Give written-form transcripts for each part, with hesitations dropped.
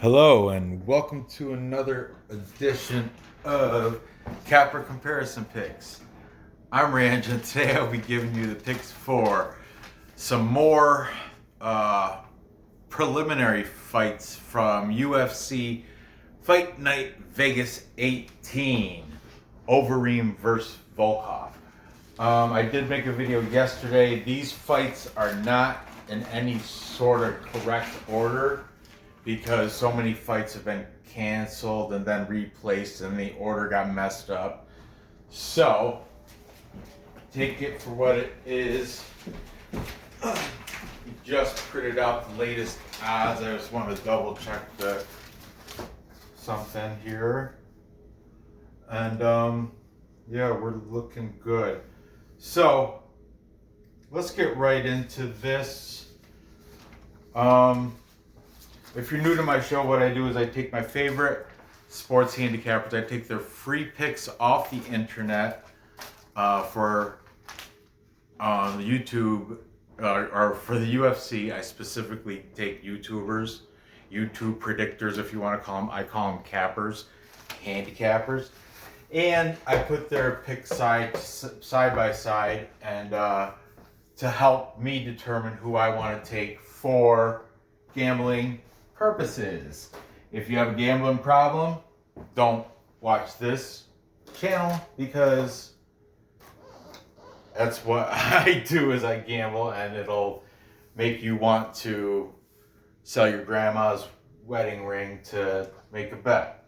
Hello and welcome to another edition of Capper Comparison Picks. I'm Ranj and today I'll be giving you the picks for some more preliminary fights from UFC Fight Night Vegas 18, Overeem versus Volkov. I did make a video yesterday. These fights are not in any sort of correct order because so many fights have been canceled and then replaced and the order got messed up. So, take it for what it is. Just printed out the latest odds. I just want to double check something here. And yeah, we're looking good. So, let's get right into this. If you're new to my show, what I do is I take my favorite sports handicappers. I take their free picks off the internet for YouTube or for the UFC. I specifically take YouTubers, YouTube predictors, if you want to call them. I call them cappers, handicappers, and I put their picks side by side and to help me determine who I want to take for gambling purposes. If you have a gambling problem, don't watch this channel because that's what I do is I gamble and it'll make you want to sell your grandma's wedding ring to make a bet.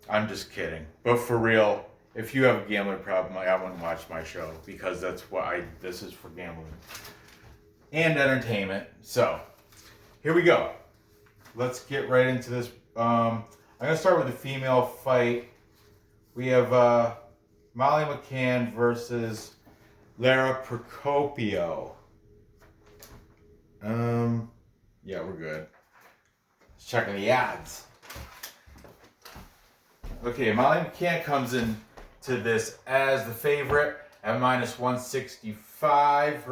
I'm just kidding. But for real, if you have a gambling problem, I wouldn't watch my show because that's what this is for gambling and entertainment. So, here we go. Let's get right into this. I'm going to start with the female fight. We have Molly McCann versus Lara Procopio. Yeah, we're good. Let's check the odds. Okay, Molly McCann comes in to this as the favorite at minus 165.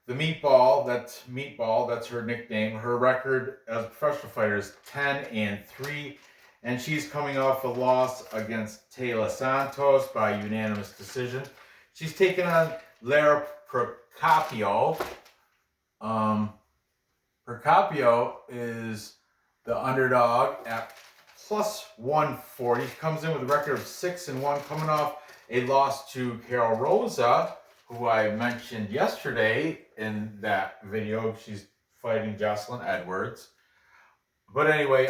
The Meatball, that's her nickname. Her record as a professional fighter is 10-3, and she's coming off a loss against Taylor Santos by unanimous decision. She's taking on Lara Procopio. Procopio is the underdog at plus 140. She comes in with a record of 6-1, coming off a loss to Carol Rosa, who I mentioned yesterday in that video. She's fighting Jocelyn Edwards. But anyway,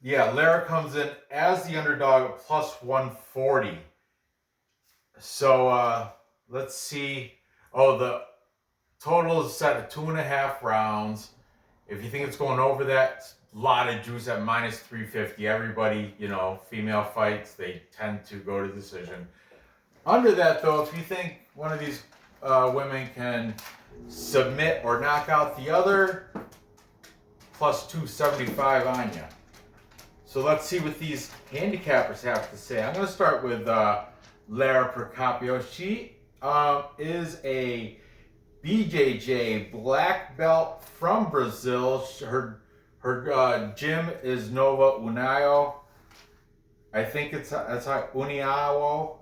yeah, Lara comes in as the underdog at plus 140. So let's see. Oh, the total is set at 2.5 rounds. If you think it's going over that, a lot of juice at minus 350. Everybody, female fights, they tend to go to decision. Under that, though, if you think one of these women can submit or knock out the other, plus 275 on you. So let's see what these handicappers have to say. I'm going to start with Lara Procopio. She is a BJJ black belt from Brazil. Her gym is Nova União. I think that's how União.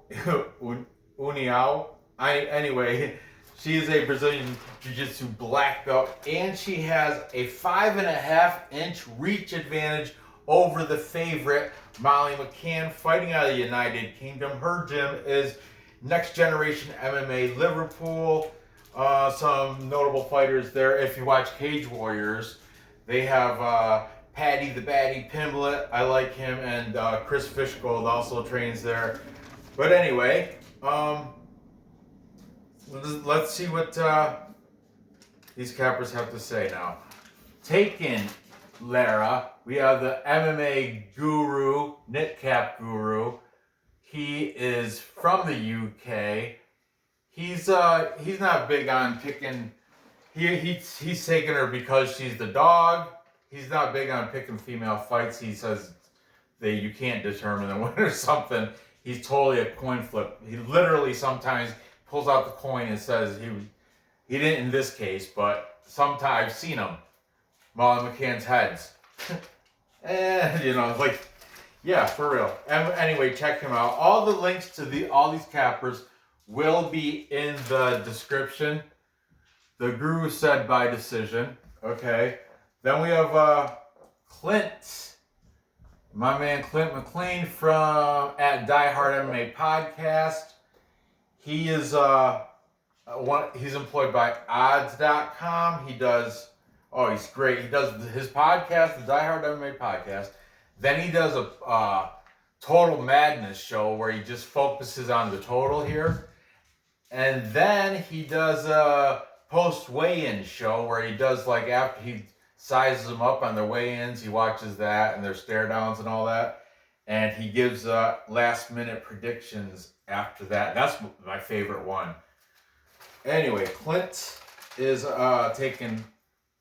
União. Anyway, she is a Brazilian Jiu-Jitsu black belt, and she has a 5.5-inch reach advantage over the favorite Molly McCann, fighting out of the United Kingdom. Her gym is Next Generation MMA Liverpool. Some notable fighters there. If you watch Cage Warriors, they have Paddy the Baddy Pimblett. I like him, and Chris Fishgold also trains there. But anyway, let's see what these cappers have to say now. Taking Lara, we have the MMA guru, knit cap guru. He is from the UK. He's not big on picking. He's taking her because she's the dog. He's not big on picking female fights. He says you can't determine the winner or something. He's totally a coin flip. He literally sometimes pulls out the coin and says he didn't in this case, but sometimes I've seen him. Molly McCann's heads. And, you know, like, yeah, for real. And anyway, check him out. All the links to all these cappers will be in the description. The Guru said by decision. Okay. Then we have Clint. My man Clint McLean from at Die Hard MMA Podcast. He is he's employed by odds.com. He does he's great. He does his podcast, the Die Hard MMA Podcast. Then he does a Total Madness show where he just focuses on the total here. And then he does a post weigh-in show where he does like after he sizes them up on their weigh-ins, he watches that and their stare downs and all that. And he gives last minute predictions after that. That's my favorite one. Anyway, Clint is taking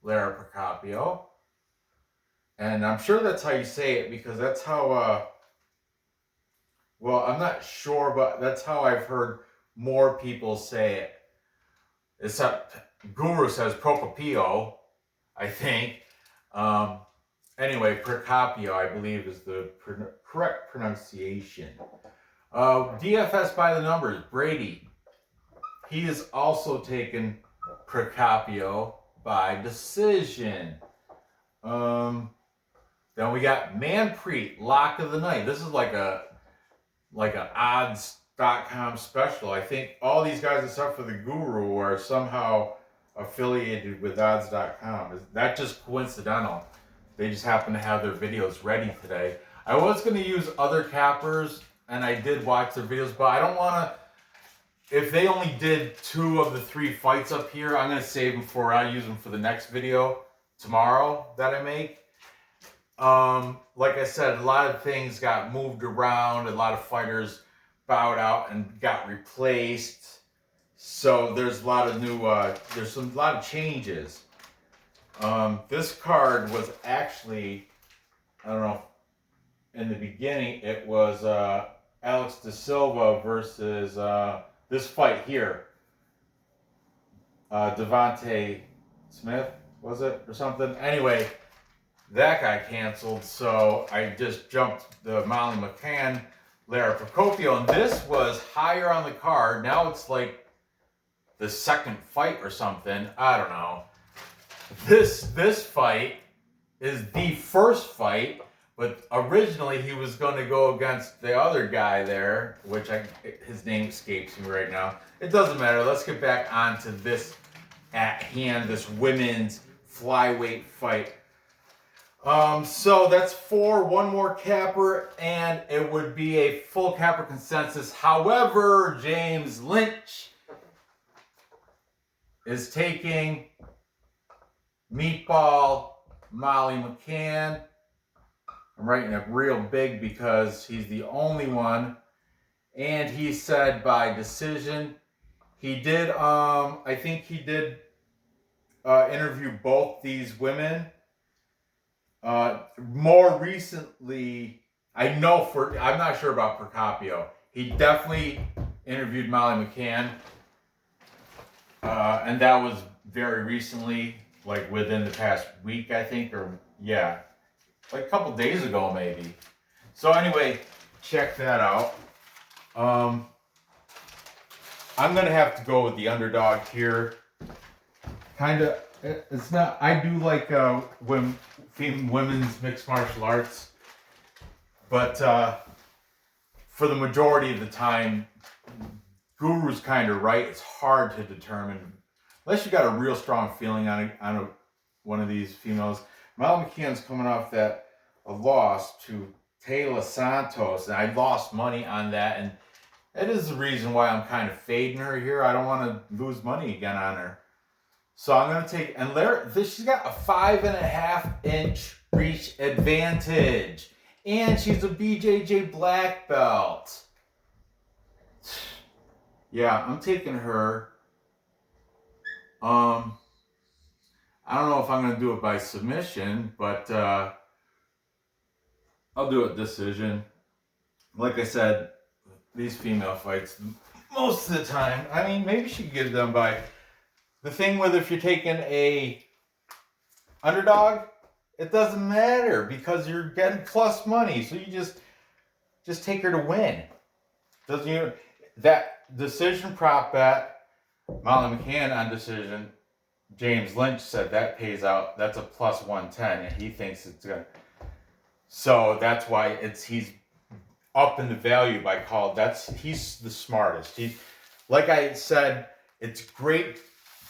Lara Procopio. And I'm sure that's how you say it because that's how, well, I'm not sure, but that's how I've heard more people say it. Except Guru says Procopio, I think. Anyway, Procopio, I believe, is the correct pronunciation. DFS by the numbers, Brady. He is also taken Procopio by decision. Then we got Manpreet, lock of the night. This is like a odds.com special. I think all these guys except for the Guru are somehow affiliated with odds.com. That's just coincidental. They just happen to have their videos ready today. I was going to use other cappers, and I did watch their videos, but I don't want to... If they only did 2 of the 3 fights up here, I'm going to save them for... I'll use them for the next video tomorrow that I make. Like I said, a lot of things got moved around. A lot of fighters bowed out and got replaced. So there's a lot of new... there's a lot of changes. This card was actually, I don't know, in the beginning it was Alex De Silva versus this fight here. Devontae Smith, was it, or something? Anyway, that got canceled, so I just jumped the Molly McCann, Lara Procopio, and this was higher on the card. Now it's like the second fight or something. I don't know. This fight is the first fight, but originally he was going to go against the other guy there, which his name escapes me right now. It doesn't matter. Let's get back onto this at hand, this women's flyweight fight. So that's 4, one more capper, and it would be a full capper consensus. However, James Lynch is taking Meatball Molly McCann. I'm writing it real big because he's the only one. And he said by decision. He did, I think he did interview both these women. More recently, I'm not sure about Procopio. He definitely interviewed Molly McCann. And that was very recently, like within the past week, I think, or yeah, like a couple days ago maybe. So anyway, check that out. I'm gonna have to go with the underdog here. Kinda, it's not. I do like women's mixed martial arts, but for the majority of the time, Guru's kind of right. It's hard to determine unless you got a real strong feeling on one of these females. Molly McCann's coming off a loss to Taylor Santos, and I lost money on that, and that is the reason why I'm kind of fading her here. I don't want to lose money again on her. So I'm going to take, and Lara, she's got a 5.5-inch reach advantage, and she's a BJJ black belt. Yeah, I'm taking her. I don't know if I'm going to do it by submission, but I'll do it decision. Like I said, these female fights, most of the time, I mean, maybe she could get it done by... The thing with if you're taking a Underdog, it doesn't matter because you're getting plus money. So you just take her to win. Doesn't you? That decision prop bet, Molly McCann on decision, James Lynch said that pays out. That's a plus 110, and he thinks it's gonna. So that's why he's up in the value by call. He's the smartest. He's like I said, it's great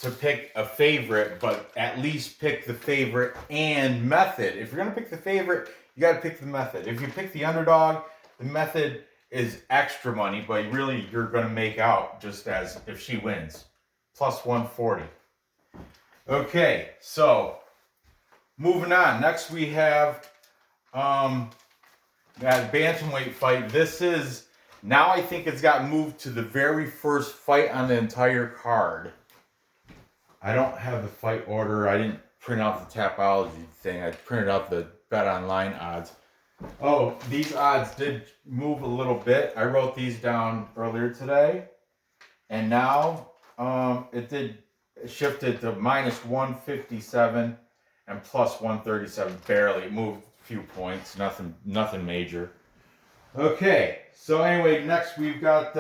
to pick a favorite, but at least pick the favorite and method. If you're gonna pick the favorite, you gotta pick the method. If you pick the underdog, the method is extra money, but really you're gonna make out just as if she wins. Plus 140. Okay, so moving on. Next we have that bantamweight fight. This is now I think it's got moved to the very first fight on the entire card. I don't have the fight order. I didn't print out the Tapology thing. I printed out the Bet Online odds. Oh, these odds did move a little bit. I wrote these down earlier today, and now it shifted to minus 157 and plus 137. Barely. It moved a few points. Nothing major. Okay, so anyway, next we've got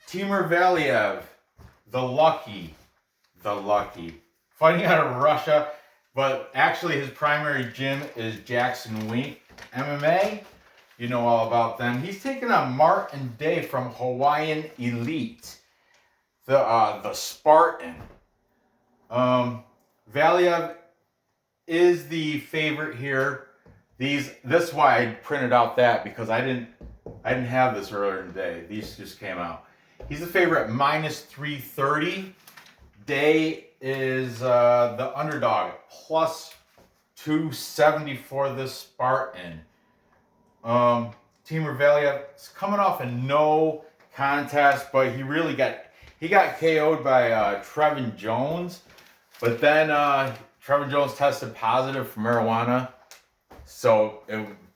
Timur Valiev, the lucky, fighting out of Russia, but actually his primary gym is Jackson Wink MMA. You know all about them. He's taking on Martin Day from Hawaiian Elite, the Spartan. Valiev is the favorite here. This is why I printed out that, because I didn't have this earlier in the day. These just came out. He's the favorite minus 330. Day is the underdog plus 270 for the Spartan. Timur Valiev is coming off a no contest, but he got KO'd by Trevin Jones, but then Trevin Jones tested positive for marijuana, so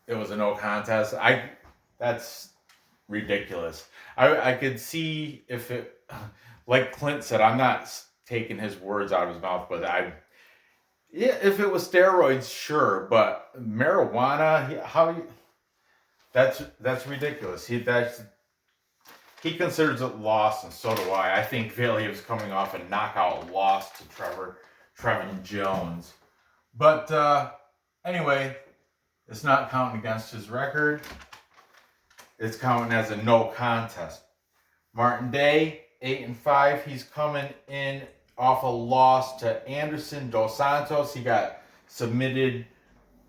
it was a no contest. That's ridiculous. I could see if it, like Clint said, I'm not taking his words out of his mouth, but if it was steroids, sure, but marijuana, that's ridiculous. He considers it lost, and so do I. I think Valiev's coming off a knockout loss to Trevin Jones. But anyway, it's not counting against his record. It's counting as a no contest. Martin Day, 8-5. He's coming in off a loss to Anderson Dos Santos. He got submitted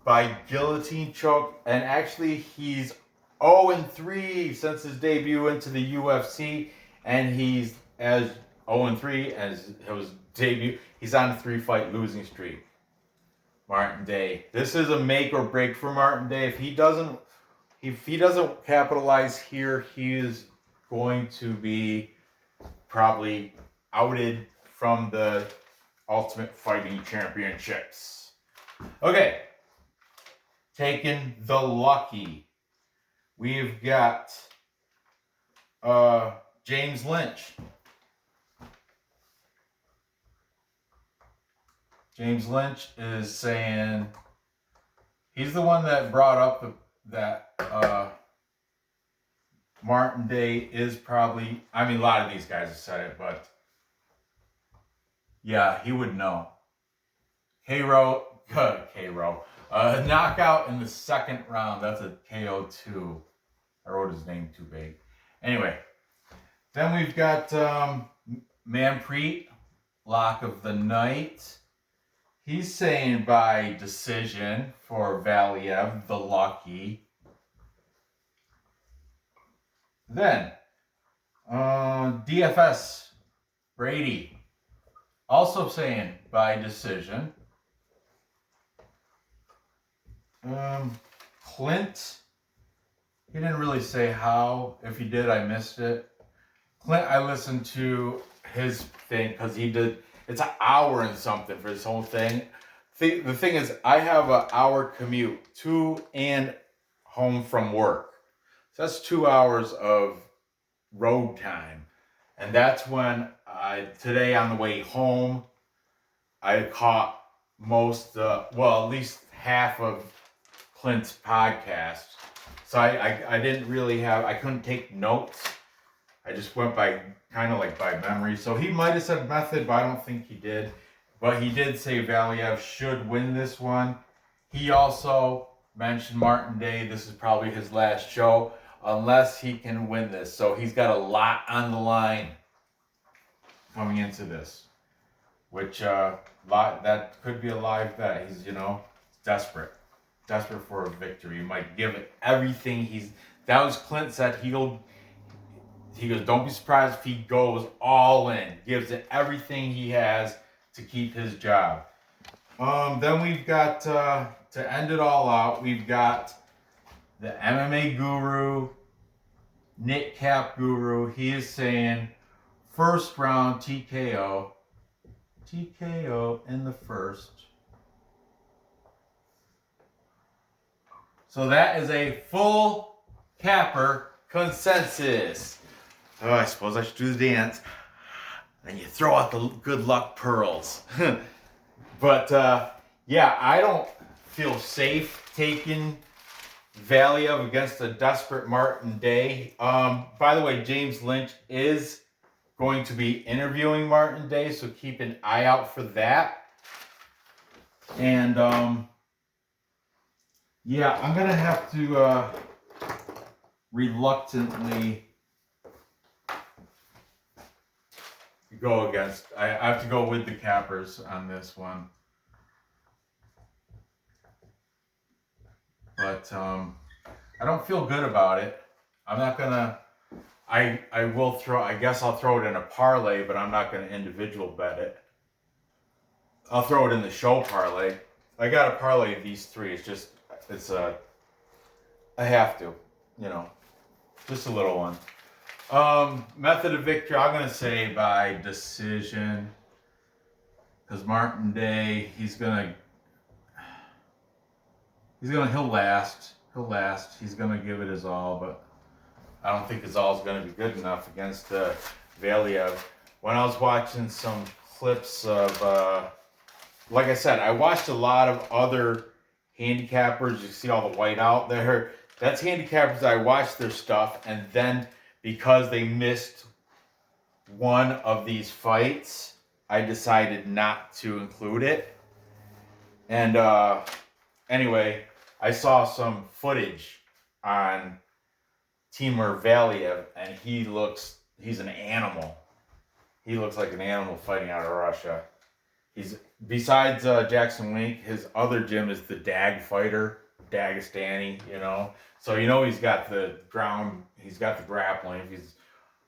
by guillotine choke, and actually he's 0-3 since his debut into the UFC, and he's as 0-3 as his debut. He's on a 3-fight losing streak. Martin Day. This is a make or break for Martin Day. If he doesn't capitalize here, he is going to be probably outed from the Ultimate Fighting Championships. Okay. Taking the lucky. We've got James Lynch. James Lynch is saying he's the one that brought up that Martin Day is probably, I mean, a lot of these guys have said it, but yeah, he would know. K-Row, knockout in the second round. That's a KO2. I wrote his name too big. Anyway, then we've got Manpreet, lock of the night. He's saying by decision for Valiev, the lucky. Then, DFS, Brady, also saying by decision. Clint, he didn't really say how. If he did, I missed it. Clint, I listened to his thing because he did, it's an hour and something for this whole thing. The thing is, I have an hour commute to and home from work. So that's 2 hours of road time. And that's when today on the way home, I caught most, well, at least half of Clint's podcast. So I didn't really I couldn't take notes. I just went by kind of like by memory. So he might have said method, but I don't think he did. But he did say Valiev should win this one. He also mentioned Martin Day. This is probably his last show unless he can win this. So he's got a lot on the line coming into this, which that could be a live bet. He's, desperate for a victory. He might give it everything. That was Clint said he goes, don't be surprised if he goes all in, gives it everything he has to keep his job. Then we've got, to end it all out, we've got the MMA guru, Nick Cap Guru. He is saying first round TKO in the first. So that is a full capper consensus. Oh, I suppose I should do the dance. Then you throw out the good luck pearls. But yeah, I don't feel safe taking Valiev against a desperate Martin Day. By the way, James Lynch is going to be interviewing Martin Day, so keep an eye out for that. And yeah, I'm gonna have to reluctantly go against. I have to go with the cappers on this one. But I don't feel good about it. I'm not gonna. I will throw. I guess I'll throw it in a parlay, but I'm not gonna individual bet it. I'll throw it in the show parlay. I got a parlay of these three. I have to, just a little one. Method of victory, I'm gonna say by decision, because Martin Day, he'll last. He's gonna give it his all, but I don't think his all is gonna be good enough against Valiev. When I was watching some clips of, like I said, I watched a lot of other handicappers. You see all the white out there. That's handicappers. I watched their stuff, and then because they missed one of these fights, I decided not to include it. And anyway, I saw some footage on Timur Valiev, and he's an animal. He looks like an animal fighting out of Russia. Besides Jackson Wink, his other gym is the Dag Fighter, Dagestani, So he's got the ground, he's got the grappling. If he's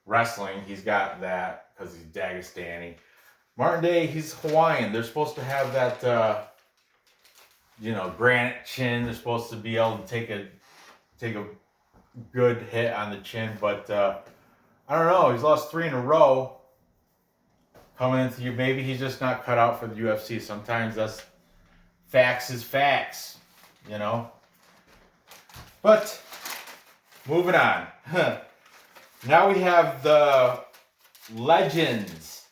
wrestling, he's got that because he's Dagestani. Martin Day, he's Hawaiian. They're supposed to have that, granite chin. They're supposed to be able to take a good hit on the chin, but I don't know. He's lost 3 in a row. Coming into you, maybe he's just not cut out for the UFC. Sometimes that's facts is facts, But moving on. Now we have the legends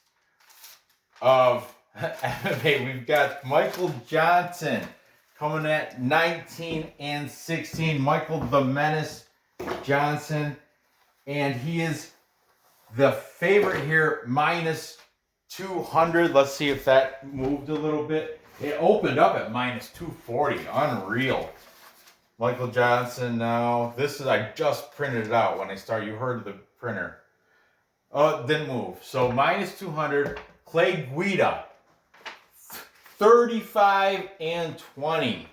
of MMA. We've got Michael Johnson coming at 19-16. Michael the Menace Johnson, and he is the favorite here, minus 200. Let's see if that moved a little bit. It opened up at minus 240. Unreal. Michael Johnson now. I just printed it out when I started. You heard the printer. Oh, it didn't move. So minus 200. Clay Guida. 35-20.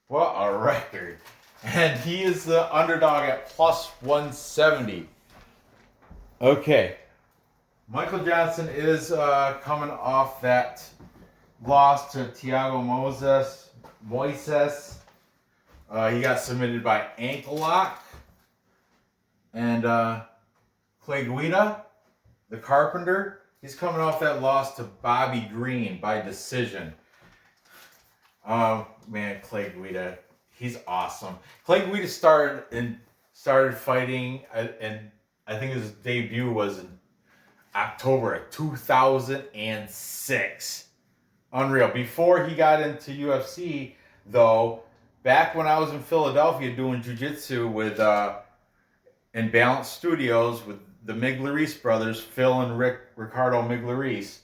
What a record. And he is the underdog at plus 170. Okay. Michael Johnson is coming off that loss to Thiago Moises. He got submitted by ankle lock. And Clay Guida, the Carpenter, he's coming off that loss to Bobby Green by decision. Man, Clay Guida, he's awesome. Clay Guida started fighting, and I think his debut was in October of 2006. Unreal. Before he got into UFC, though, back when I was in Philadelphia doing jiu-jitsu with in Balance Studios with the Miglioris brothers, Phil and Ricardo Miglioris,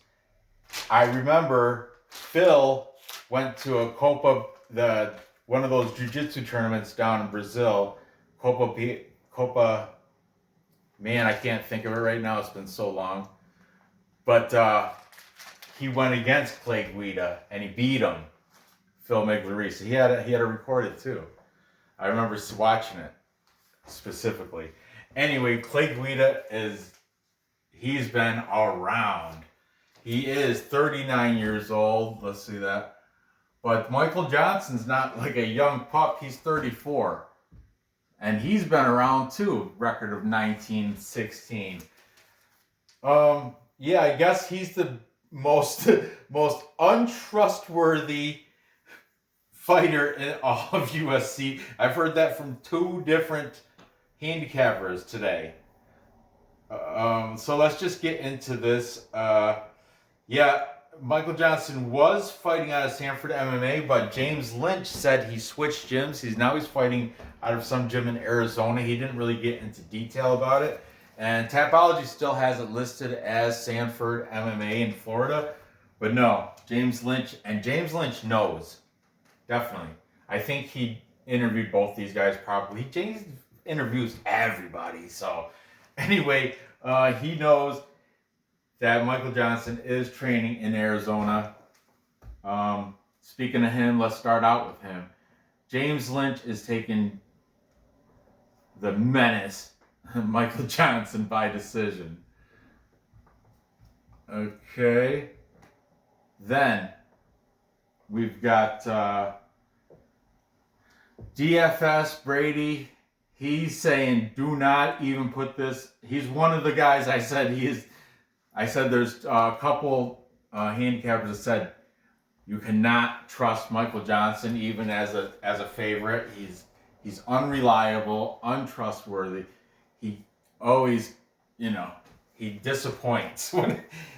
I remember Phil went to a one of those jiu-jitsu tournaments down in Brazil, Copa. Man, I can't think of it right now. It's been so long. But he went against Clay Guida and he beat him, Phil Miglioris. He had to record it too. I remember watching it specifically. Anyway, Clay Guida he's been around. He is 39 years old. Let's see that. But Michael Johnson's not like a young pup. He's 34. And he's been around too. Record of 19-16. Yeah, I guess he's the most untrustworthy fighter in all of UFC. I've heard that from 2 different handicappers today. So let's just get into this. Yeah, Michael Johnson was fighting out of Sanford MMA, but James Lynch said he switched gyms. He's fighting out of some gym in Arizona. He didn't really get into detail about it. And Tapology still has it listed as Sanford MMA in Florida. But no, James Lynch knows. Definitely. I think he interviewed both these guys properly. James interviews everybody. So anyway, he knows that Michael Johnson is training in Arizona. Speaking of him, let's start out with him. James Lynch is taking the menace, Michael Johnson, by decision. Okay. Then we've got DFS Brady. He's saying, do not even put this. He's one of the guys I said there's a couple handicappers that said you cannot trust Michael Johnson even as a favorite. He's unreliable, untrustworthy. He always, he disappoints.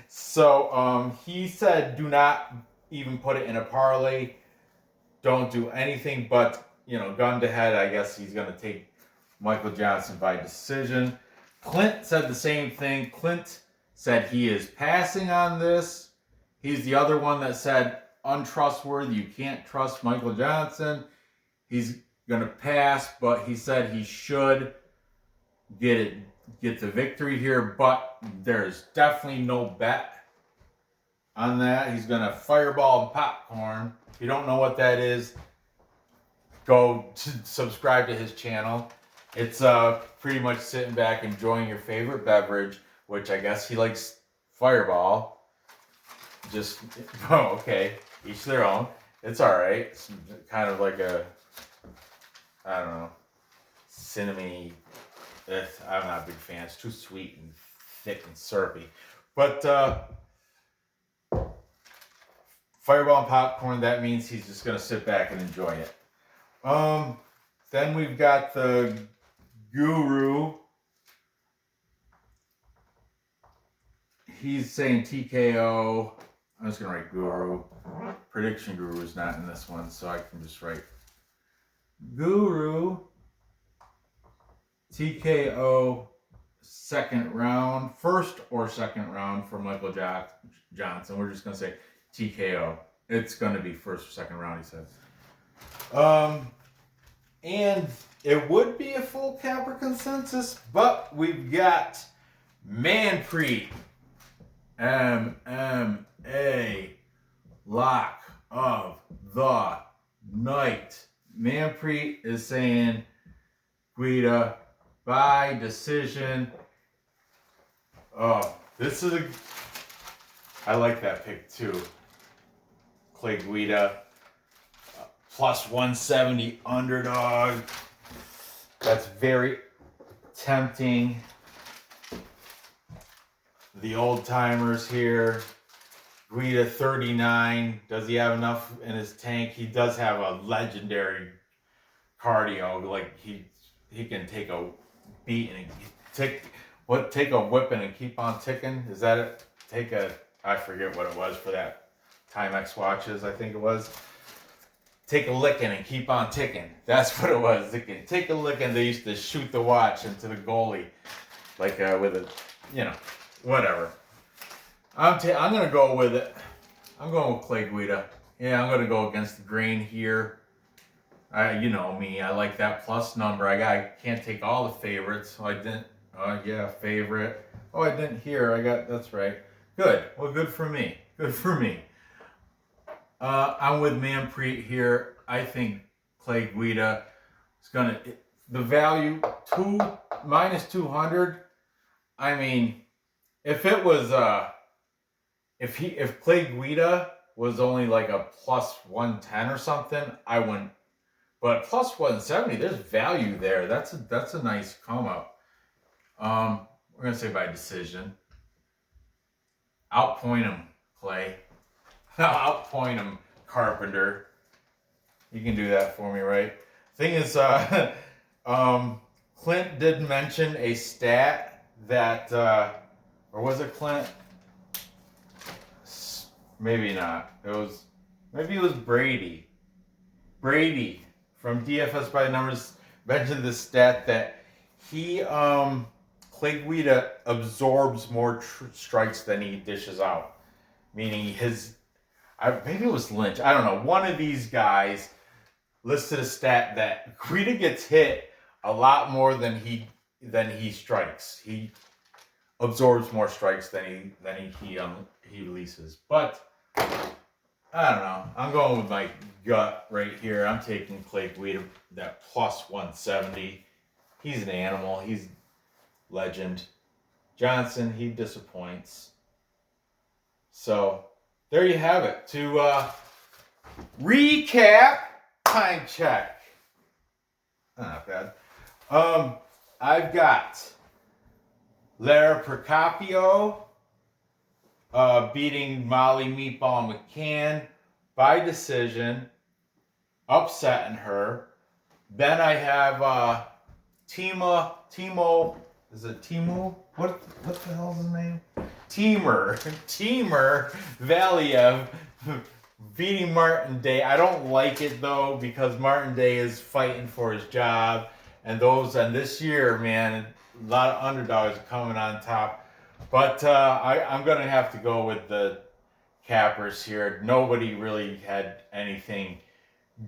So he said, do not even put it in a parlay. Don't do anything but, gun to head. I guess he's going to take Michael Johnson by decision. Clint said the same thing. Clint said he is passing on this. He's the other one that said untrustworthy. You can't trust Michael Johnson. He's going to pass, but he said he should get the victory here, but there's definitely no bet on that. He's going to fireball and popcorn. If you don't know what that is, go subscribe to his channel. It's pretty much sitting back enjoying your favorite beverage, which I guess he likes Fireball. Okay, each their own. It's all right. It's kind of like I don't know, cinnamony. I'm not a big fan. It's too sweet and thick and syrupy. But Fireball and popcorn, that means he's just going to sit back and enjoy it. Then we've got the Guru. He's saying TKO. I'm just going to write Guru. Prediction Guru is not in this one, so I can just write Guru. TKO first or second round for Michael Johnson. We're just going to say TKO. It's going to be first or second round, he says. And it would be a full capper consensus, but we've got Manpreet, MMA, lock of the night. Manpreet is saying Guida by decision. Oh, I like that pick too. Clay Guida, plus 170 underdog. That's very tempting. The old timers here. Guida 39. Does he have enough in his tank? He does have a legendary cardio. Like he can take a beat and take a whipping and keep on ticking. Is that it? I forget what it was for that Timex watches, I think it was. Take a licking and keep on ticking. That's what it was. Take a licking. They used to shoot the watch into the goalie, like with a, whatever. I'm gonna go with it. I'm going with Clay Guida. Yeah, I'm gonna go against the grain here. You know me. I like that plus number. I can't take all the favorites. So I didn't. Favorite. Oh, I didn't hear. That's right. Good. Well, good for me. Good for me. I'm with Manpreet here. I think Clay Guida is gonna the value minus 200. I mean, if it was if Clay Guida was only like a plus 110 or something, I wouldn't. But plus 170, there's value there. That's a nice come up. We're gonna say by decision. Outpoint him, Clay. Outpoint him, Carpenter. You can do that for me, right? Thing is, Clint did mention a stat that, or was it Clint? Maybe not. Maybe it was Brady. Brady from DFS by Numbers mentioned this stat that he, Clay Guida absorbs more strikes than he dishes out. Meaning maybe it was Lynch. I don't know. One of these guys listed a stat that Guida gets hit a lot more than he strikes. He absorbs more strikes than he releases. But I don't know. I'm going with my gut right here. I'm taking Clay Guida, that plus 170. He's an animal. He's legend. Johnson, he disappoints. So there you have it. To recap, time check. Not bad. I've got Lara Procopio beating Molly Meatball McCann by decision, upsetting her. Then I have Timo. Is it Timur? What the hell's his name? Timur Valiev beating Martin Day. I don't like it though because Martin Day is fighting for his job, and this year, man, a lot of underdogs are coming on top. But I'm gonna have to go with the cappers here. Nobody really had anything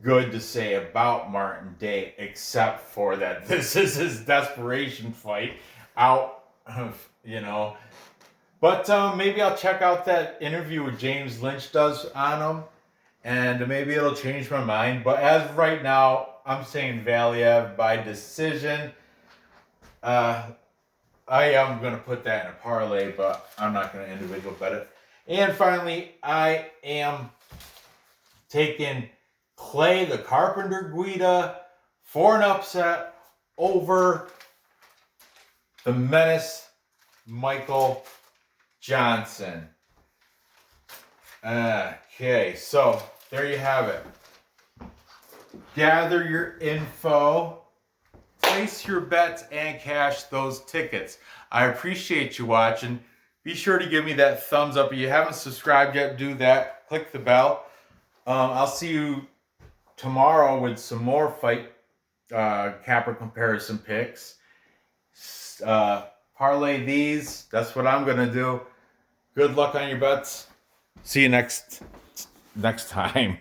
good to say about Martin Day except for that this is his desperation fight out of, But maybe I'll check out that interview with James Lynch does on him, and maybe it'll change my mind. But as of right now, I'm saying Valiev by decision. I am going to put that in a parlay, but I'm not going to individual bet it. And finally, I am taking Clay the Carpenter Guida for an upset over the Menace Michael Johnson. Okay, so there you have it. Gather your info, place your bets, and cash those tickets. I appreciate you watching. Be sure to give me that thumbs up. If you haven't subscribed yet, do that. Click the bell. I'll see you tomorrow with some more fight capper comparison picks. Parlay these. That's what I'm going to do. Good luck on your bets. See you next time.